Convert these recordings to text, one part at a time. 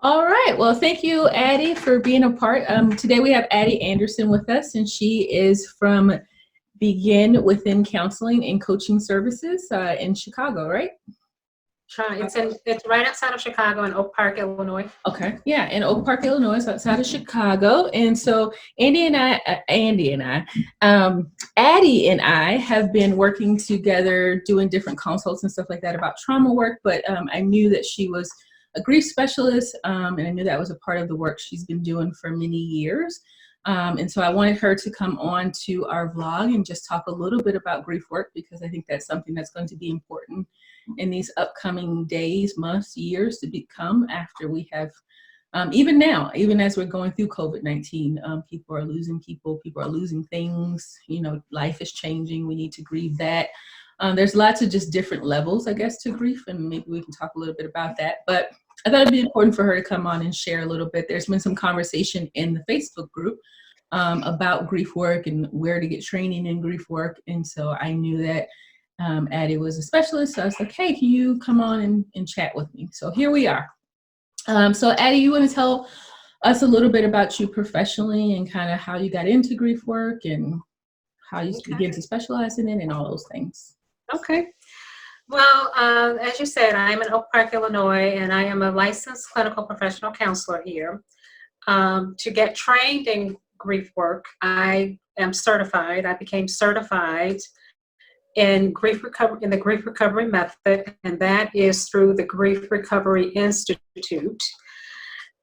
All right. Well, thank you, Addie, for being a part. Today we have Addie Anderson with us, and she is from Begin Within Counseling and Coaching Services in Chicago, right? Try it's right outside of Chicago in Oak Park, Illinois. Okay. Yeah, in Oak Park, Illinois, outside of Chicago. And so Addie and I have been working together doing different consults and stuff like that about trauma work. But I knew that she was a grief specialist, and I knew that was a part of the work she's been doing for many years. And so I wanted her to come on to our vlog and just talk a little bit about grief work, because I think that's something that's going to be important in these upcoming days, months, years to become, after we have, even now, even as we're going through COVID-19, people are losing people are losing things, life is changing. We need to grieve that. There's lots of just different levels, I guess, to grief, and maybe we can talk a little bit about that. But I thought it'd be important for her to come on and share a little bit. There's been some conversation in the Facebook group about grief work and where to get training in grief work. And so I knew that Addie was a specialist. So I was like, hey, can you come on and chat with me? So here we are. So Addie, you want to tell us a little bit about you professionally and kind of how you got into grief work and how you began to specialize in it and all those things. Okay. Well, as you said, I'm in Oak Park, Illinois, and I am a licensed clinical professional counselor here. To get trained in grief work, I am certified. I became certified in grief recovery, in the grief recovery method, and that is through the Grief Recovery Institute.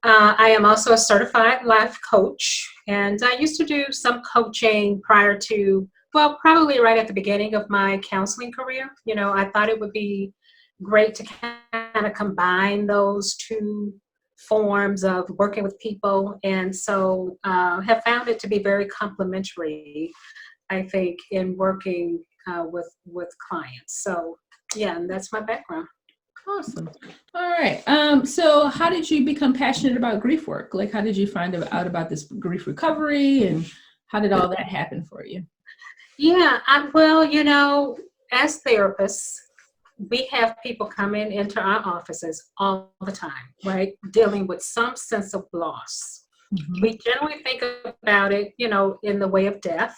I am also a certified life coach, and I used to do some coaching prior to, well, probably right at the beginning of my counseling career. I thought it would be great to kind of combine those two forms of working with people, and so have found it to be very complementary, I think, in working with clients. So yeah, and that's my background. Awesome. All right. So how did you become passionate about grief work? Like, how did you find out about this grief recovery, and how did all that happen for you? Yeah, well, as therapists, we have people coming into our offices all the time, right? Dealing with some sense of loss. Mm-hmm. We generally think about it, in the way of death.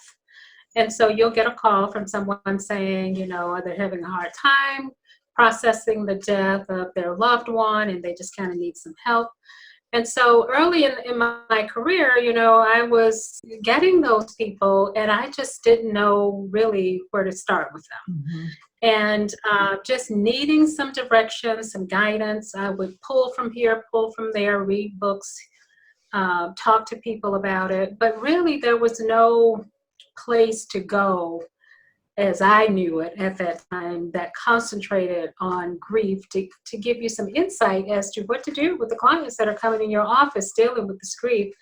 And so you'll get a call from someone saying, are they having a hard time processing the death of their loved one, and they just kind of need some help. And so early in my career, I was getting those people, and I just didn't know really where to start with them. Mm-hmm. And just needing some direction, some guidance. I would pull from here, pull from there, read books, talk to people about it. But really, there was no place to go, as I knew it at that time, that concentrated on grief to give you some insight as to what to do with the clients that are coming in your office dealing with this grief,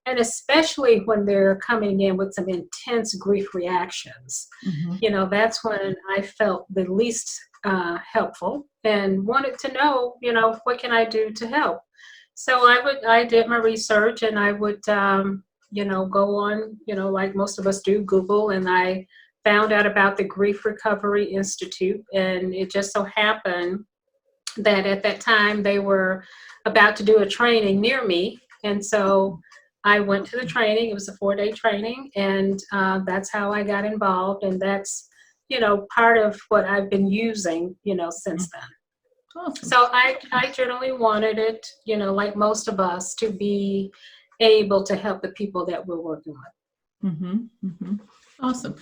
and especially when they're coming in with some intense grief reactions. Mm-hmm. That's when I felt the least helpful and wanted to know, what can I do to help? So I did my research, and I would, go on, like most of us do, Google, and I found out about the Grief Recovery Institute. And it just so happened that at that time they were about to do a training near me. And so I went to the training. It was a 4-day training, and that's how I got involved. And that's, part of what I've been using, since then. Awesome. So I generally wanted it, like most of us, to be able to help the people that we're working with. Mm-hmm. Mm-hmm. Awesome.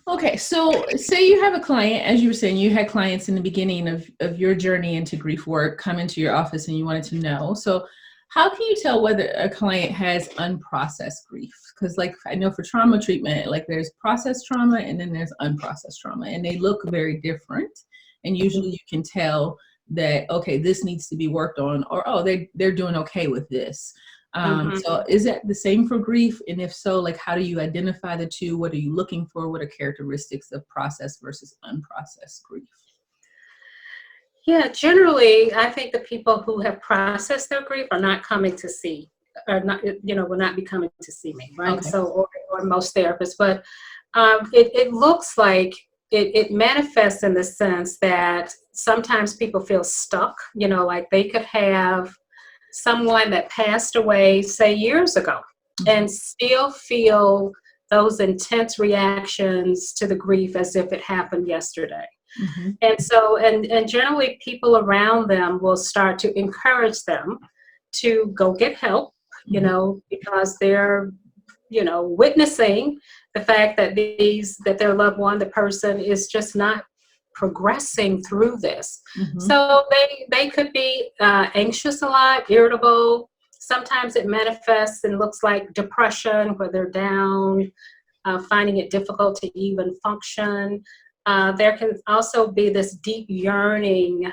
Okay, so say you have a client, as you were saying, you had clients in the beginning of your journey into grief work come into your office and you wanted to know. So how can you tell whether a client has unprocessed grief? Because like I know for trauma treatment, like there's processed trauma and then there's unprocessed trauma, and they look very different. And usually you can tell that, okay, this needs to be worked on, or, oh, they're doing okay with this. So is that the same for grief? And if so, like, how do you identify the two? What are you looking for? What are characteristics of processed versus unprocessed grief? Yeah, generally, I think the people who have processed their grief are not coming to see, or not, will not be coming to see me, right? Okay. So, or most therapists, but it looks like it manifests in the sense that sometimes people feel stuck, like they could have someone that passed away, say, years ago, and still feel those intense reactions to the grief as if it happened yesterday. Mm-hmm. And so, and generally people around them will start to encourage them to go get help, you know, because they're, you know, witnessing the fact that that their loved one, the person, is just not progressing through this. Mm-hmm. So they could be anxious a lot, irritable. Sometimes it manifests and looks like depression, where they're down, finding it difficult to even function. There can also be this deep yearning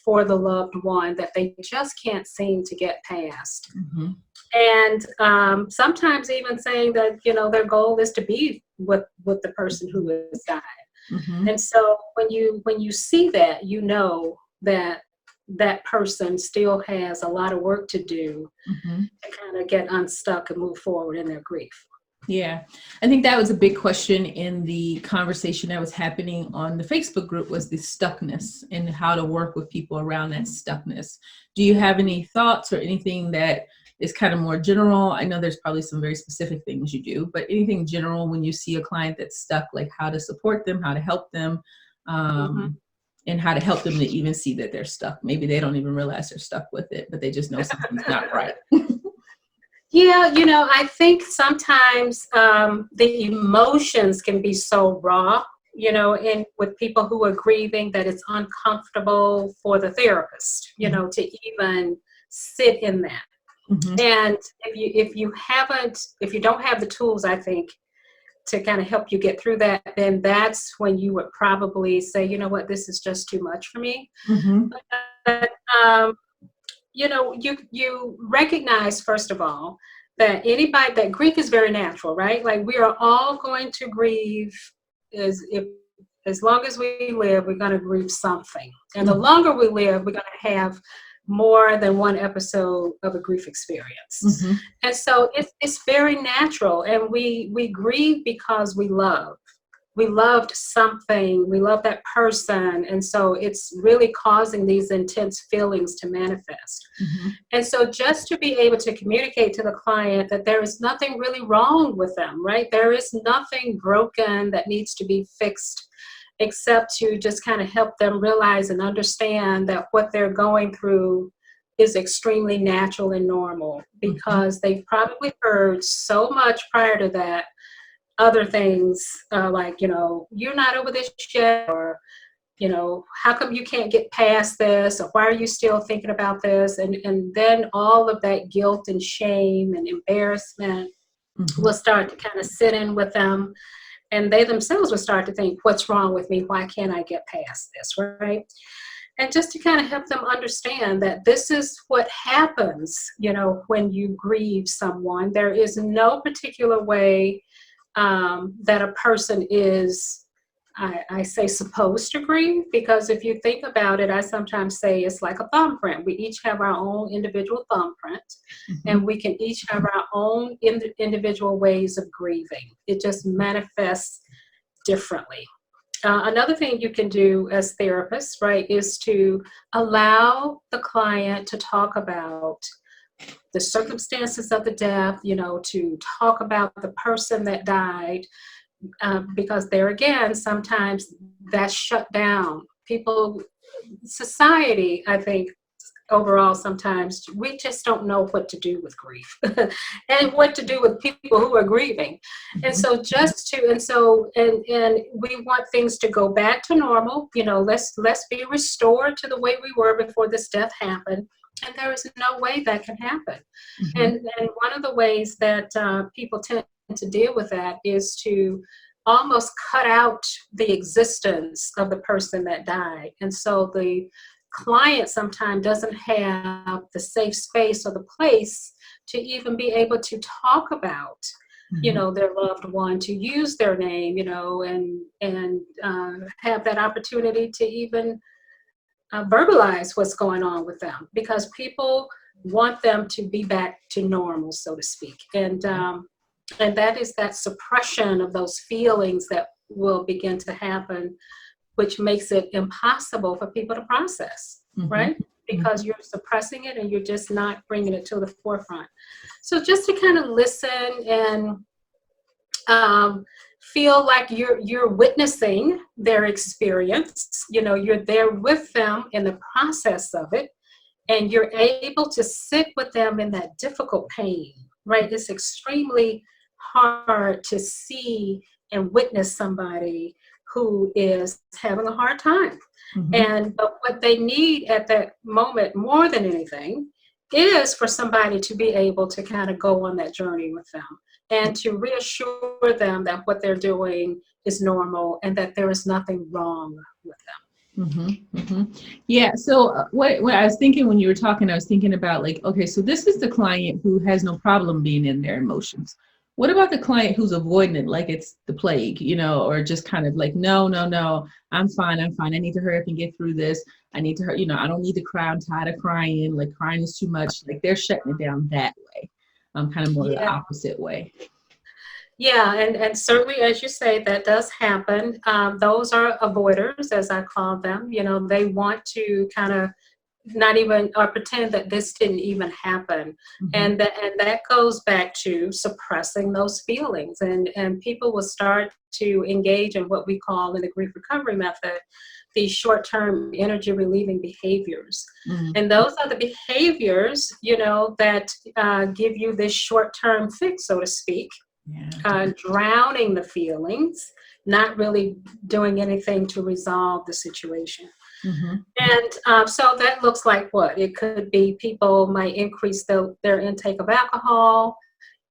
for the loved one that they just can't seem to get past. Mm-hmm. And sometimes even saying that, you know, their goal is to be with the person who has died. Mm-hmm. And so when you see that, you know that that person still has a lot of work to do to kind of get unstuck and move forward in their grief. Yeah, I think that was a big question in the conversation that was happening on the Facebook group, was the stuckness and how to work with people around that stuckness. Do you have any thoughts or anything that is kind of more general? I know there's probably some very specific things you do, but anything general when you see a client that's stuck, like how to support them, how to help them, and how to help them to even see that they're stuck. Maybe they don't even realize they're stuck with it, but they just know something's not right. Yeah, you know, I think sometimes the emotions can be so raw, you know, and with people who are grieving, that it's uncomfortable for the therapist, you know, to even sit in that. And if you don't have the tools, I think, to kind of help you get through that, then that's when you would probably say, you know what, this is just too much for me. But, you know, you recognize, first of all, that that grief is very natural, right? Like, we are all going to grieve. As long as we live, we're going to grieve something. And the longer we live, we're going to have more than one episode of a grief experience. And so it's very natural. And we grieve because we love. We loved something, we love that person, and so it's really causing these intense feelings to manifest. And so just to be able to communicate to the client that there is nothing really wrong with them, right? There is nothing broken that needs to be fixed, except to just kind of help them realize and understand that what they're going through is extremely natural and normal, because they've probably heard so much prior to that, other things like, you know, you're not over this yet, or, you know, how come you can't get past this, or why are you still thinking about this? And then all of that guilt and shame and embarrassment will start to kind of sit in with them, and they themselves will start to think, what's wrong with me? Why can't I get past this, right? And just to kind of help them understand that this is what happens, you know, when you grieve someone. There is no particular way that a person is, I say, supposed to grieve, because if you think about it, I sometimes say it's like a thumbprint. We each have our own individual thumbprint, and we can each have our own individual ways of grieving. It just manifests differently. Another thing you can do as therapists, right, is to allow the client to talk about the circumstances of the death, you know, to talk about the person that died, because there again, sometimes that's shut down. Society, I think, overall, sometimes we just don't know what to do with grief and what to do with people who are grieving. And so and we want things to go back to normal. You know, let's be restored to the way we were before this death happened. And there is no way that can happen. And one of the ways that people tend to deal with that is to almost cut out the existence of the person that died. And so the client sometimes doesn't have the safe space or the place to even be able to talk about, you know, their loved one, to use their name, you know, and have that opportunity to even verbalize what's going on with them, because people want them to be back to normal, so to speak. And that is that suppression of those feelings that will begin to happen, which makes it impossible for people to process, right? because you're suppressing it and you're just not bringing it to the forefront. So just to kind of listen and feel like you're witnessing their experience, you're there with them in the process of it, and you're able to sit with them in that difficult pain, right? It's extremely hard to see and witness somebody who is having a hard time. But what they need at that moment more than anything is for somebody to be able to kind of go on that journey with them and to reassure them that what they're doing is normal and that there is nothing wrong with them. Yeah. So what I was thinking when you were talking, I was thinking about like, okay, so this is the client who has no problem being in their emotions. What about the client who's avoiding it like it's the plague, or just kind of like, no, I'm fine. I need to hurry up and get through this. I need to hurry, I don't need to cry. I'm tired of crying. Like crying is too much. Like they're shutting it down that way. Kind of more the opposite way. Yeah, and certainly, as you say, that does happen. Those are avoiders, as I call them. They want to kind of not even or pretend that this didn't even happen, and that goes back to suppressing those feelings. And people will start to engage in what we call in the grief recovery method these short-term energy relieving behaviors. And those are the behaviors, that give you this short-term fix, so to speak. Drowning the feelings, not really doing anything to resolve the situation. And so that looks like what? It could be people might increase their intake of alcohol.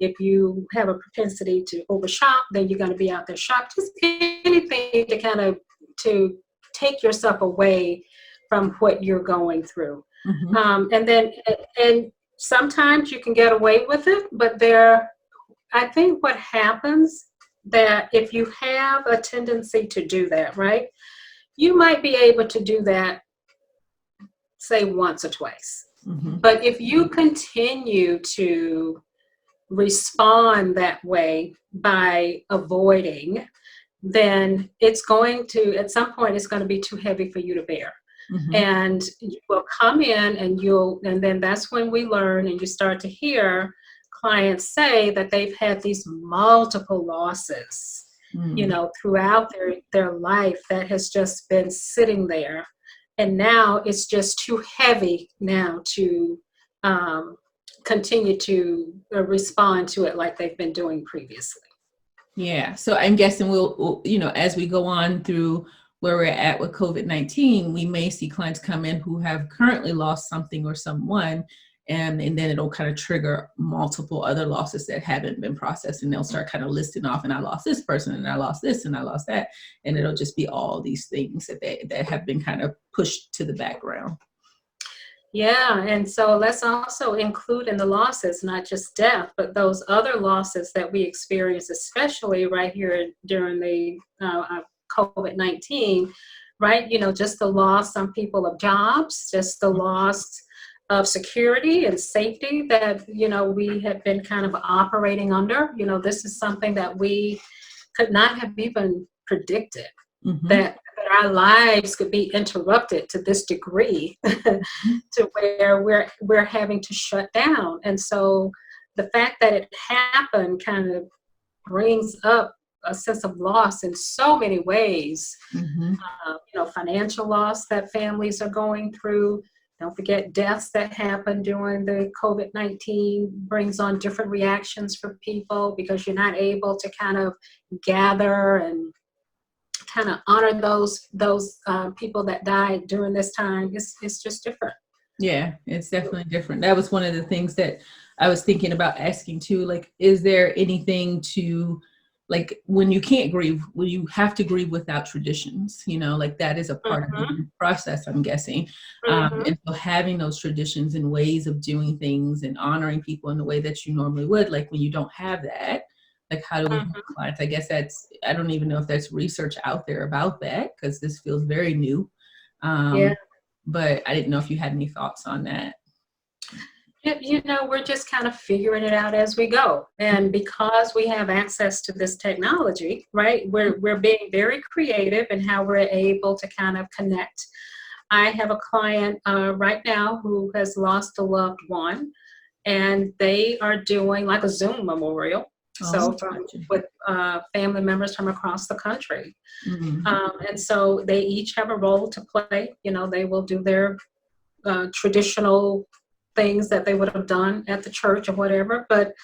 If you have a propensity to overshop, then you're going to be out there shop. Just anything to kind of to take yourself away from what you're going through. And sometimes you can get away with it, but I think what happens that if you have a tendency to do that, right, you might be able to do that, say, once or twice. But if you continue to respond that way by avoiding, then it's going to, at some point, it's going to be too heavy for you to bear. And you will come in and then that's when we learn and you start to hear clients say that they've had these multiple losses, throughout their life that has just been sitting there. And now it's just too heavy now to continue to respond to it like they've been doing previously. Yeah. So I'm guessing we'll, as we go on through where we're at with COVID-19, we may see clients come in who have currently lost something or someone. And then it'll kind of trigger multiple other losses that haven't been processed. And they'll start kind of listing off, and I lost this person, and I lost this, and I lost that. And it'll just be all these things that have been kind of pushed to the background. Yeah, and so let's also include in the losses, not just death, but those other losses that we experience, especially right here during the COVID-19, right? Just the loss, some people, of jobs, just the loss of security and safety that, we have been kind of operating under. This is something that we could not have even predicted, that our lives could be interrupted to this degree to where we're having to shut down. And so the fact that it happened kind of brings up a sense of loss in so many ways. Financial loss that families are going through. Don't forget deaths that happen during the COVID-19 brings on different reactions for people because you're not able to kind of gather and kind of honor those people that died during this time. It's just different. Yeah, it's definitely different. That was one of the things that I was thinking about asking too. Like, is there anything to, like, when you can't grieve, when you have to grieve without traditions, like that is a part of the process, I'm guessing. And so having those traditions and ways of doing things and honoring people in the way that you normally would, like when you don't have that, like how do we help clients? I guess I don't even know if there's research out there about that because this feels very new. But I didn't know if you had any thoughts on that. We're just kind of figuring it out as we go. And because we have access to this technology, right, we're being very creative in how we're able to kind of connect I have a client right now who has lost a loved one, and they are doing like a Zoom memorial. Oh, So gotcha. with family members from across the country. Mhm. And so they each have a role to play. You know, they will do their traditional things that they would have done at the church or whatever, but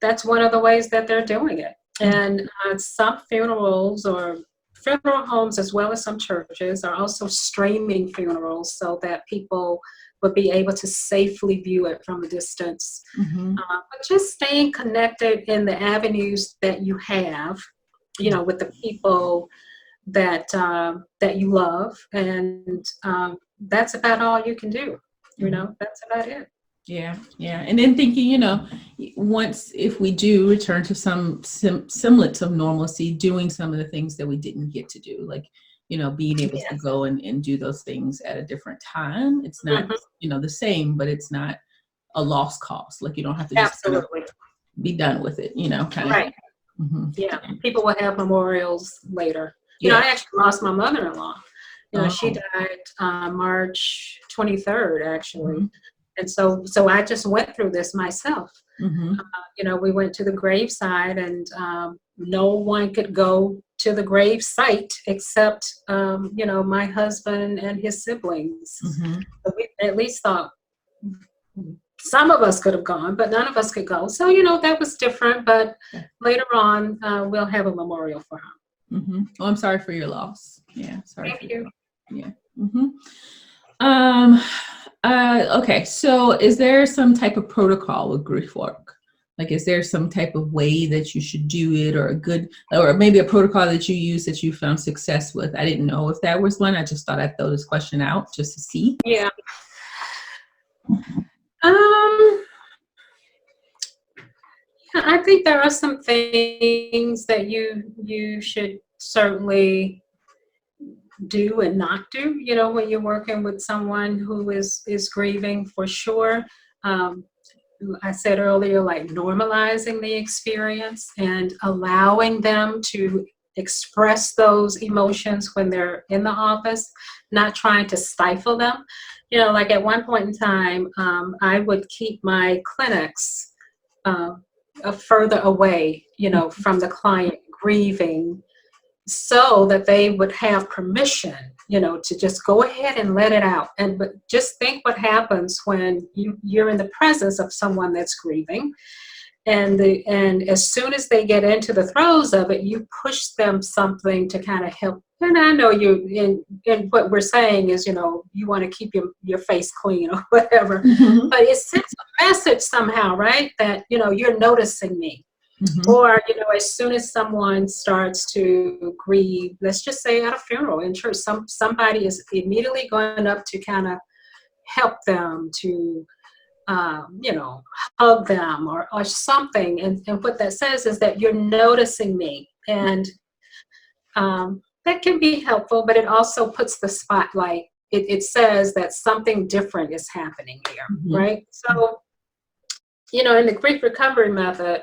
that's one of the ways that they're doing it. And some funerals or funeral homes, as well as some churches, are also streaming funerals so that people would be able to safely view it from a distance. Mhm. But just staying connected in the avenues that you have, you know, with the people that that you love, and that's about all you can do. You Mhm. know, that's about it. Yeah, yeah. And then thinking, once if we do return to some semblance of normalcy, doing some of the things that we didn't get to do, like, being able to Yes. go and do those things at a different time. It's not, Hmm. the same, but it's not a lost cause. Like you don't have to just kind of Absolutely. be done with it, kind of Right. thing. Hmm. Yeah. People will have memorials later. You know, Yeah. I actually lost my mother-in-law. You know, she Oh. died March 23rd, Hmm. actually. And so I just went through this myself. Hmm. You know, we went to the graveside, and no one could go to the grave site except, you know, my husband and his siblings. Hmm. But we at least thought some of us could have gone, but none of us could go. So, you know, that was different. But later on, we'll have a memorial for her. Hmm. Oh, I'm sorry for your loss. Yeah, sorry for Thank your you. loss. Yeah. Hmm. Um, okay, so is there some type of protocol with grief work? Like, is there some type of way that you should do it, or a good, or maybe a protocol that you use that you found success with? I didn't know if that was one. I just thought I'd throw this question out just to see. Yeah. Um, yeah, I think there are some things that you should certainly do and not do, you know, when you're working with someone who is grieving, for sure. um, I said earlier, like normalizing the experience and allowing them to express those emotions when they're in the office, not trying to stifle them. You know, like at one point in time, I would keep my clinics uh, further away, you know, from the client grieving, so that they would have permission, you know, to just go ahead and let it out. And but just think what happens when you're in the presence of someone that's grieving, and as soon as they get into the throes of it, you push them something to kind of help. And I know you, in what we're saying is, you know, you want to keep your face clean or whatever, Hmm. but it sends a message somehow, right? That, you know, you're noticing me. Hmm. Or, you know, as soon as someone starts to grieve, let's just say at a funeral in church, somebody is immediately going up to kind of help them, to, you know, hug them or something. And what that says is that you're noticing me. And that can be helpful, but it also puts the spotlight. It says that something different is happening here, Hmm. right? So, you know, in the grief recovery method,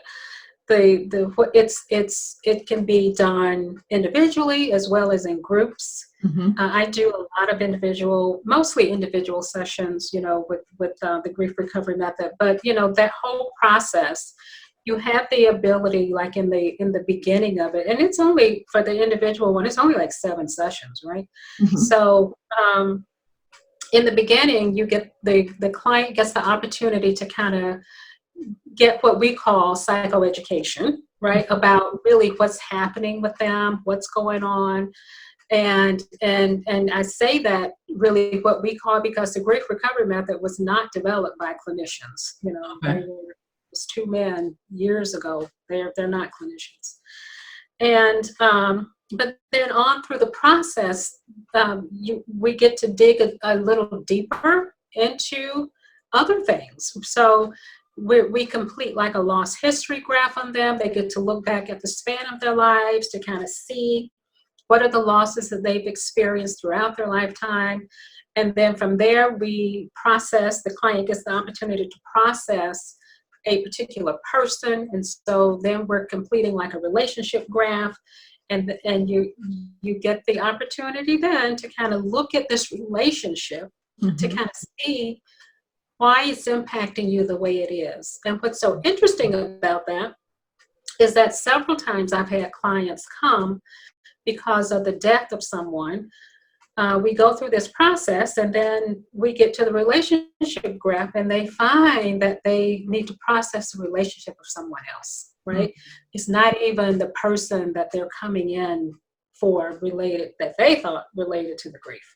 it can be done individually as well as in groups. Hmm. I do a lot of mostly individual sessions, you know, with the grief recovery method. But you know, that whole process, you have the ability, like in the beginning of it, and it's only for the individual one. It's only like 7 sessions, right? Hmm. So in the beginning, you get the client gets the opportunity to kind of get what we call psychoeducation, right? About really what's happening with them, what's going on. And I say that really what we call, because the grief recovery method was not developed by clinicians. You know, Okay. it was 2 men years ago. They're not clinicians. And but then on through the process, we get to dig a little deeper into other things. So we complete like a loss history graph on them. They get to look back at the span of their lives to kind of see what are the losses that they've experienced throughout their lifetime. And then from there, the client gets the opportunity to process a particular person. And so then we're completing like a relationship graph. and you get the opportunity then to kind of look at this relationship to kind of see why it's impacting you the way it is. And what's so interesting about that is that several times I've had clients come because of the death of someone. We go through this process and then we get to the relationship graph and they find that they need to process the relationship of someone else, right? It's not even the person that they're coming in for related, that they thought related to the grief.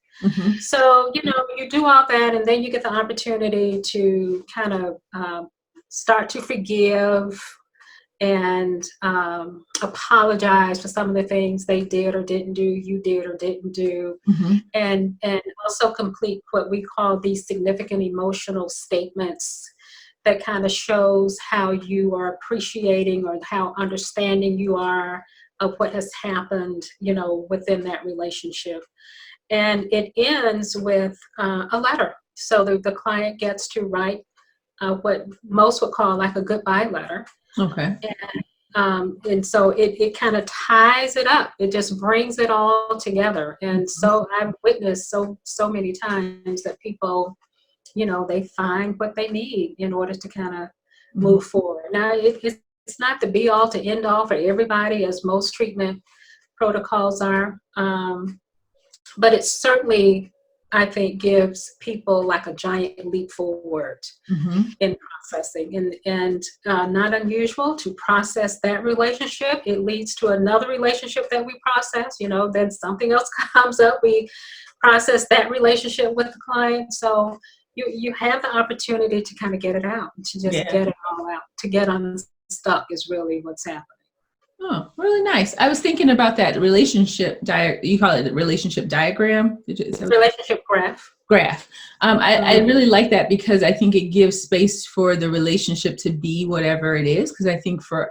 So, you know, you do all that and then you get the opportunity to kind of start to forgive and apologize for some of the things they did or didn't do, you did or didn't do, and also complete what we call these significant emotional statements that kind of shows how you are appreciating or how understanding you are of what has happened, you know, within that relationship. And it ends with a letter. So the client gets to write what most would call like a goodbye letter. Okay. And so it kind of ties it up. It just brings it all together. And so I've witnessed so many times that people, you know, they find what they need in order to kind of move forward. Now, it's not the be all to end all for everybody, as most treatment protocols are. But it certainly, I think, gives people like a giant leap forward in processing, and not unusual to process that relationship. It leads to another relationship that we process, you know, then something else comes up, we process that relationship with the client. So you have the opportunity to kind of get it out, to just get it all out, to get unstuck is really what's happening. Oh, really nice. I was thinking about that relationship you call it the relationship diagram? Relationship graph. I really like that because I think it gives space for the relationship to be whatever it is. Because I think for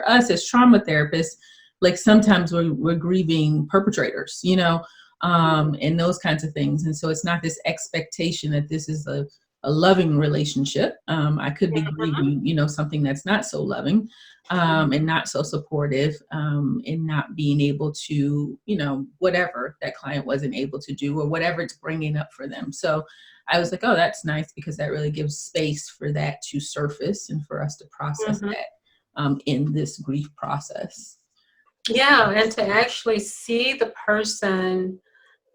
us as trauma therapists, like sometimes we're grieving perpetrators, you know, and those kinds of things. And so it's not this expectation that this is a loving relationship. I could be grieving, you know, something that's not so loving. And not so supportive, and not being able to, you know, whatever that client wasn't able to do or whatever it's bringing up for them. So I was like, oh, that's nice because that really gives space for that to surface and for us to process that in this grief process. Yeah, and to actually see the person,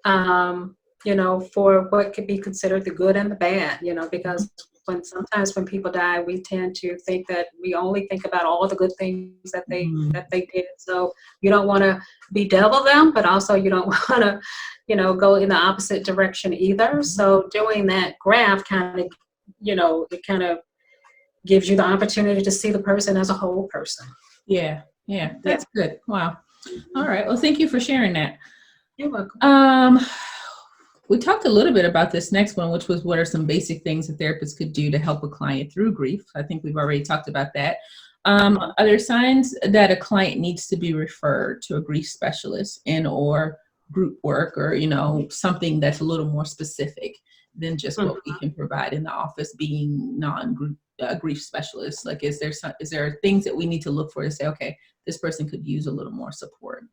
you know, for what could be considered the good and the bad, you know, because sometimes when people die, we tend to think that we only think about all the good things that they did. So you don't want to bedevil them, but also you don't want to, you know, go in the opposite direction either. So doing that graph kind of, you know, it kind of gives you the opportunity to see the person as a whole person. Yeah, that's good. Wow. All right. Well, thank you for sharing that. You're welcome. We talked a little bit about this next one, which was what are some basic things a therapist could do to help a client through grief. I think we've already talked about that. Are there signs that a client needs to be referred to a grief specialist or group work or, you know, something that's a little more specific than just what we can provide in the office being non-group grief specialists? Like, is there things that we need to look for to say, okay, this person could use a little more support?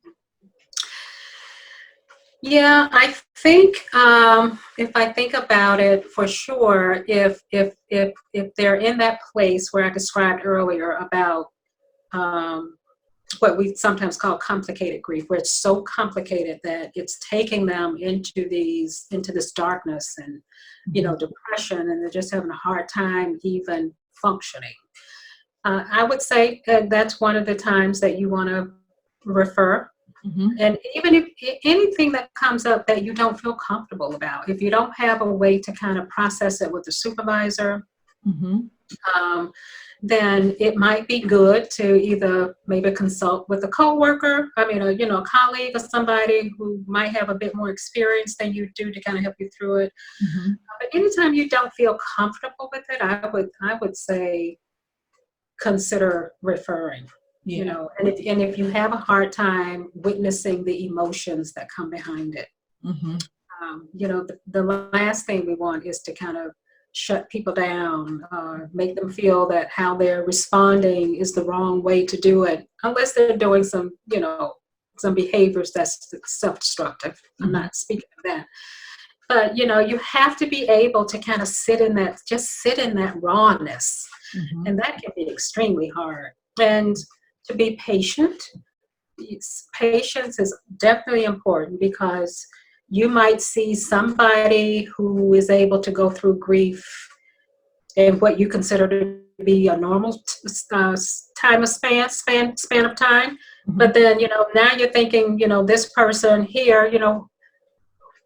Yeah, I think if I think about it, for sure, if they're in that place where I described earlier about what we sometimes call complicated grief, where it's so complicated that it's taking them into this darkness and, you know, depression, and they're just having a hard time even functioning. I would say that's one of the times that you want to refer. And even if anything that comes up that you don't feel comfortable about, if you don't have a way to kind of process it with the supervisor, then it might be good to either maybe consult with a coworker, a colleague or somebody who might have a bit more experience than you do to kind of help you through it. But anytime you don't feel comfortable with it, I would say consider referring. Yeah. You know, and if you have a hard time witnessing the emotions that come behind it, you know, the last thing we want is to kind of shut people down, make them feel that how they're responding is the wrong way to do it, unless they're doing some, you know, some behaviors that's self-destructive. I'm not speaking of that. But, you have to be able to kind of sit in that rawness. And that can be extremely hard. And to be patient. Patience is definitely important, because you might see somebody who is able to go through grief in what you consider to be a normal span of time. But then, now you're thinking, this person here,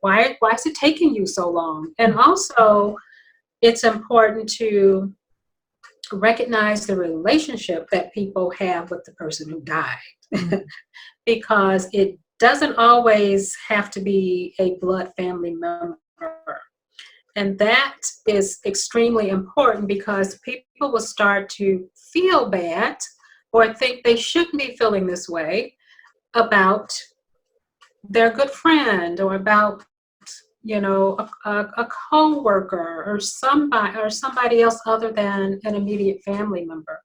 why is it taking you so long? And also, it's important to recognize the relationship that people have with the person who died, because it doesn't always have to be a blood family member. And that is extremely important, because people will start to feel bad or think they shouldn't be feeling this way about their good friend, or about a co-worker, or somebody else other than an immediate family member.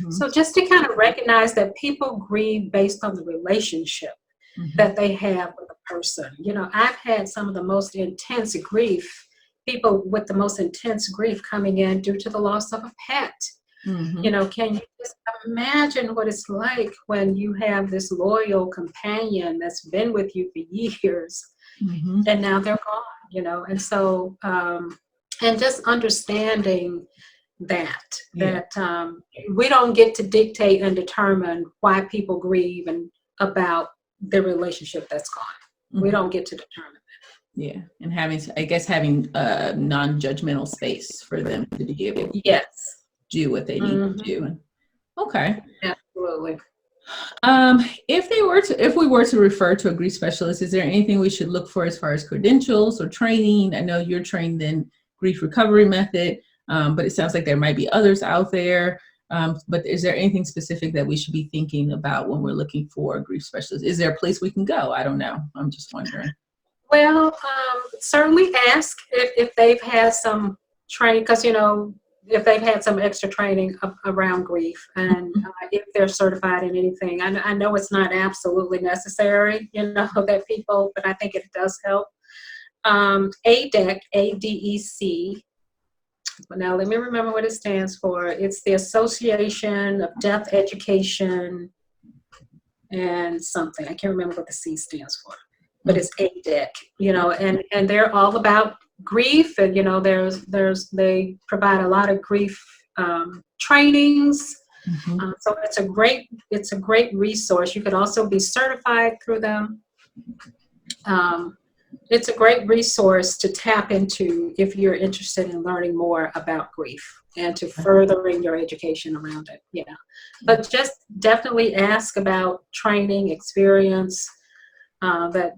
So just to kind of recognize that people grieve based on the relationship that they have with a person. I've had some of the most intense grief, people with the most intense grief coming in due to the loss of a pet. Can you just imagine what it's like when you have this loyal companion that's been with you for years, and now they're gone, and so, and just understanding that we don't get to dictate and determine why people grieve and about the relationship that's gone. We don't get to determine that. Yeah, and having a non-judgmental space for them to be able to do what they need to do. Okay. Absolutely. If we were to refer to a grief specialist, is there anything we should look for as far as credentials or training? I know you're trained in grief recovery method, but it sounds like there might be others out there. But is there anything specific that we should be thinking about when we're looking for a grief specialist? Is there a place we can go? I don't know. I'm just wondering. Well, certainly ask if they've had some training, because, if they've had some extra training around grief, and if they're certified in anything. I know it's not absolutely necessary, that people, but I think it does help. ADEC, ADEC. Now, let me remember what it stands for. It's the Association of Death Education and something. I can't remember what the C stands for, but it's ADEC, and they're all about grief, and they provide a lot of grief trainings. So it's a great resource. You could also be certified through them. It's a great resource to tap into if you're interested in learning more about grief and to furthering your education around it. But just definitely ask about training experience that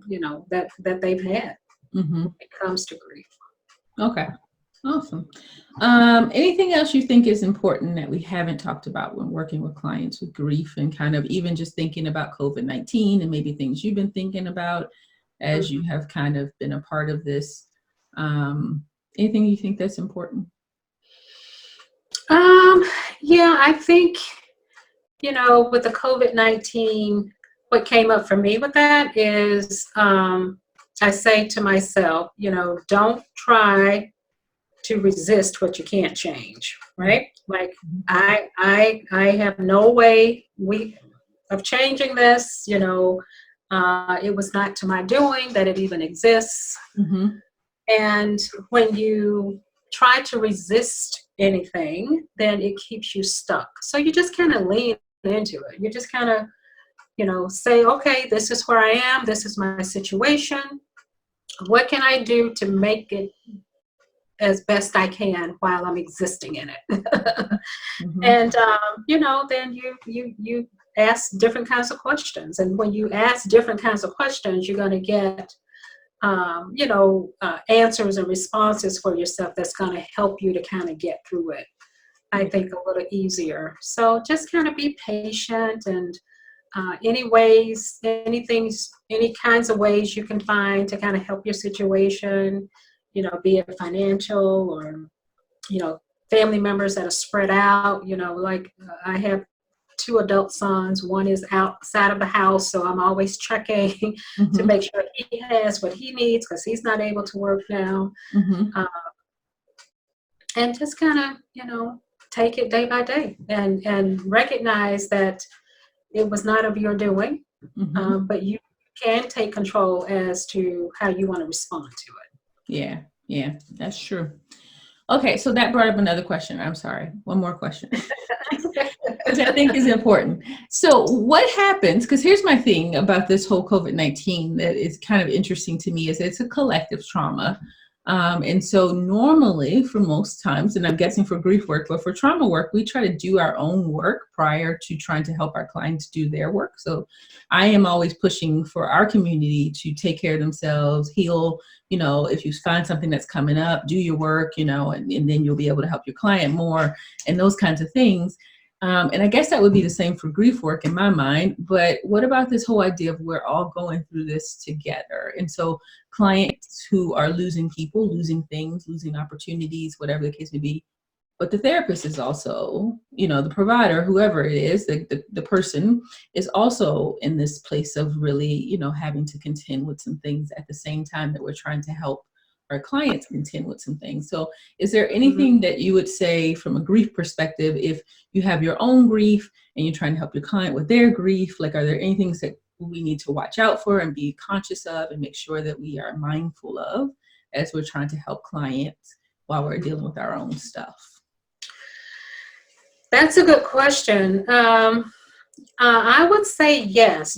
they've had when it comes to grief. Okay, awesome. Anything else you think is important that we haven't talked about when working with clients with grief, and kind of even just thinking about COVID-19 and maybe things you've been thinking about as you have kind of been a part of this? Anything you think that's important? I think, with the COVID-19, what came up for me with that is, I say to myself, don't try to resist what you can't change, right? Like I have no way of changing this, it was not to my doing that it even exists. And when you try to resist anything, then it keeps you stuck. So you just kind of lean into it. You just kind of, say, okay, this is where I am. This is my situation. What can I do to make it as best I can while I'm existing in it? And, then you ask different kinds of questions. And when you ask different kinds of questions, you're going to get, answers and responses for yourself that's going to help you to kind of get through it, I think, a little easier. So just kind of be patient, and any kinds of ways you can find to kind of help your situation, be it financial or, family members that are spread out, like I have two adult sons. One is outside of the house, so I'm always checking to Mm-hmm. make sure he has what he needs because he's not able to work now. Mm-hmm. Uh, and just kind of, take it day by day and recognize that it was not of your doing, Mm-hmm. but you can take control as to how you want to respond to Yeah. Yeah, that's true. Okay, so that brought up another question. I'm sorry. One more question, which I think is important. So what happens, because here's my thing about this whole COVID-19 that is kind of interesting to me, is it's a collective trauma. And so normally for most times, and I'm guessing for grief work, but for trauma work, we try to do our own work prior to trying to help our clients do their work. So I am always pushing for our community to take care of themselves, heal. If you find something that's coming up, do your work, and then you'll be able to help your client more and those kinds of things. And I guess that would be the same for grief work in my mind. But what about this whole idea of we're all going through this together? And so clients who are losing people, losing things, losing opportunities, whatever the case may be. But the therapist is also, the provider, whoever it is, the person is also in this place of really, having to contend with some things at the same time that we're trying to help our clients contend with some things. So is there it. anything that you would say from a grief perspective, if you have your own grief and you're trying to help your client with their grief, like, are there any things that we need to watch out for and be conscious of and make sure that we are mindful of as we're trying to help clients while we're dealing with our own stuff? That's a good question. I would say yes.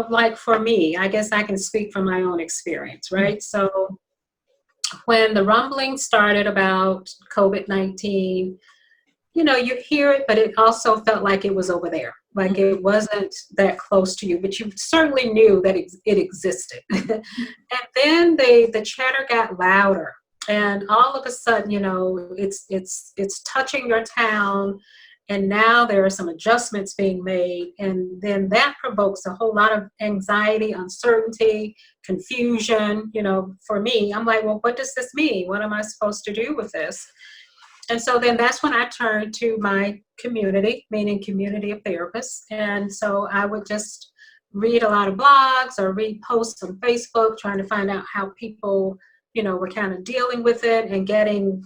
Like for me, I guess I can speak from my own experience, right? So when the rumbling started about COVID-19, you hear it, but it also felt like it was over there. Like it wasn't that close to you, but you certainly knew that it existed. And then the chatter got louder. And all of a sudden, it's touching your town, and now there are some adjustments being made, and then that provokes a whole lot of anxiety, uncertainty, confusion. For me, I'm like, well, what does this mean? What am I supposed to do with this? And so then that's when I turned to my community, meaning community of therapists. And so I would just read a lot of blogs or read posts on Facebook, trying to find out how people, were kind of dealing with it and getting,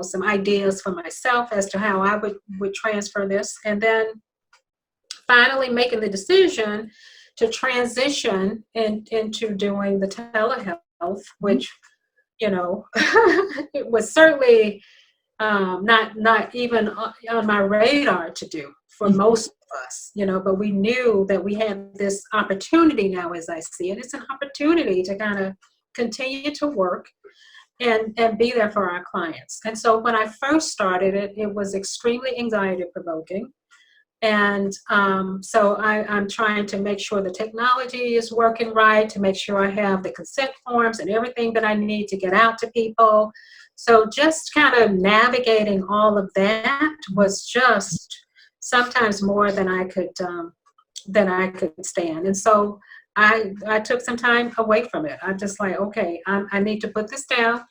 some ideas for myself as to how I would transfer this. And then finally making the decision to transition into doing the telehealth, which, it was certainly not even on my radar to do for most of us, but we knew that we had this opportunity now, as I see it. It's an opportunity to kind of continue to work and be there for our clients. And so when I first started it was extremely anxiety provoking. And so I'm trying to make sure the technology is working right, to make sure I have the consent forms and everything that I need to get out to people. So just kind of navigating all of that was just sometimes more than I could stand. And so I took some time away from it. I'm just like, okay, I need to put this down.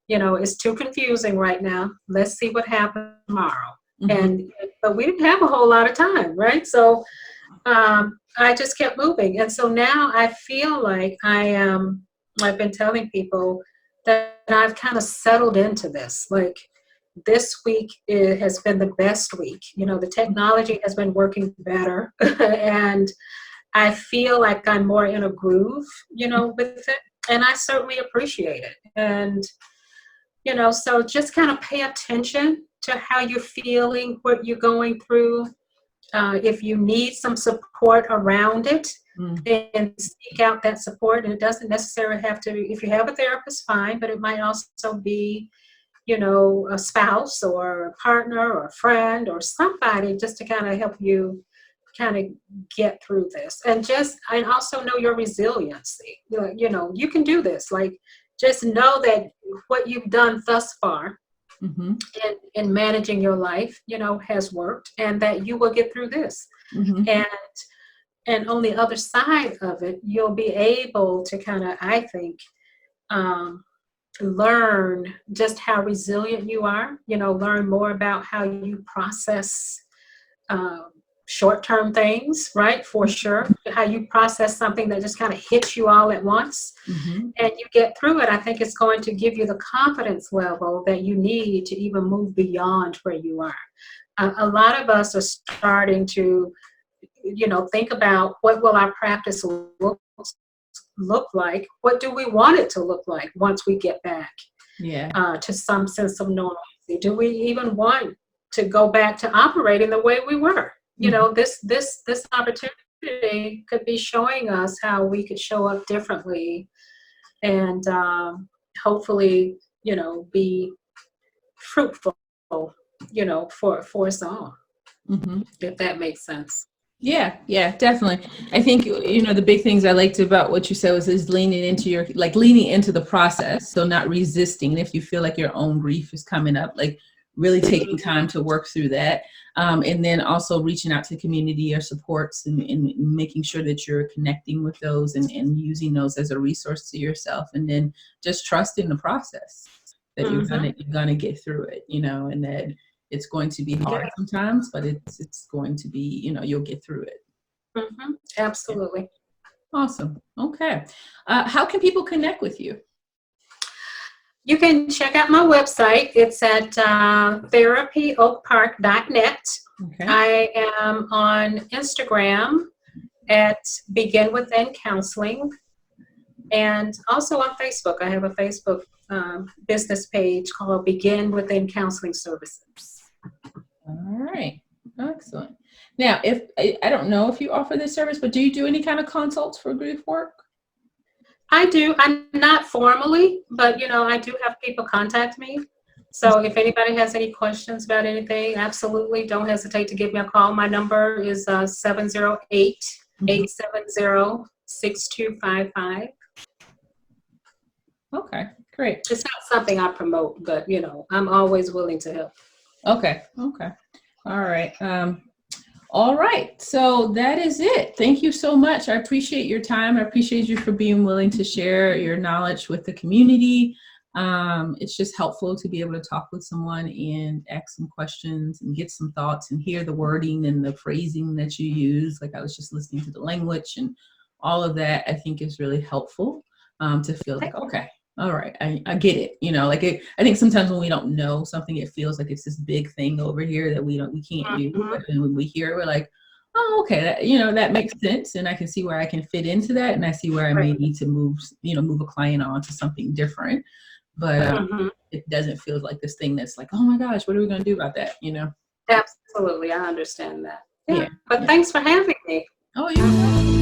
It's too confusing right now. Let's see what happens tomorrow. But we didn't have a whole lot of time, right? So I just kept moving. And so now I feel like I've been telling people that I've kind of settled into this. Like this week has been the best week. The technology has been working better. And I feel like I'm more in a groove, with it. And I certainly appreciate it. And, so just kind of pay attention to how you're feeling, what you're going through. If you need some support around it, and seek out that support. And it doesn't necessarily have to, if you have a therapist, fine, but it might also be, a spouse or a partner or a friend or somebody just to kind of help you kind of get through this. And also know your resiliency. You can do this. Like, just know that what you've done thus far in managing your life, has worked, and that you will get through this. And on the other side of it, you'll be able to kind of, I think, learn just how resilient you are, learn more about how you process short-term things, right? For sure. How you process something that just kind of hits you all at once and you get through it. I think it's going to give you the confidence level that you need to even move beyond where you are. A lot of us are starting to, think about what will our practice look like? What do we want it to look like once we get back to some sense of normalcy? Do we even want to go back to operating the way we were? This opportunity could be showing us how we could show up differently and hopefully, be fruitful, for us all, if that makes sense. Yeah, definitely. I think, the big things I liked about what you said is leaning into the process. So not resisting if you feel like your own grief is coming up, like really taking time to work through that. And then also reaching out to community or supports and making sure that you're connecting with those and using those as a resource to yourself. And then just trusting the process that you're gonna get through it, and that it's going to be hard sometimes, but it's going to be, you'll get through it. Absolutely. Awesome. Okay. How can people connect with you? You can check out my website. It's at therapyoakpark.net. Okay. I am on Instagram at Begin Within Counseling, and also on Facebook. I have a Facebook business page called Begin Within Counseling Services. All right. Excellent. Now, if I don't know if you offer this service, but do you do any kind of consults for grief work? I do. I'm not formally, but I do have people contact me. So if anybody has any questions about anything, absolutely don't hesitate to give me a call. My number is 708-870-6255. Okay, great. It's not something I promote, but I'm always willing to help. Okay. All right. All right. So that is it. Thank you so much. I appreciate your time. I appreciate you for being willing to share your knowledge with the community. It's just helpful to be able to talk with someone and ask some questions and get some thoughts and hear the wording and the phrasing that you use. Like I was just listening to the language and all of that, I think is really helpful to feel like, okay, all right, I get it. I think sometimes when we don't know something, it feels like it's this big thing over here that we can't do. But then when we hear it, we're like, oh, okay, that makes sense. And I can see where I can fit into that. And I see where I may need to move a client on to something different. But it doesn't feel like this thing that's like, oh my gosh, what are we going to do about that? Absolutely. I understand that. Yeah. But thanks for having me. Oh, you're welcome.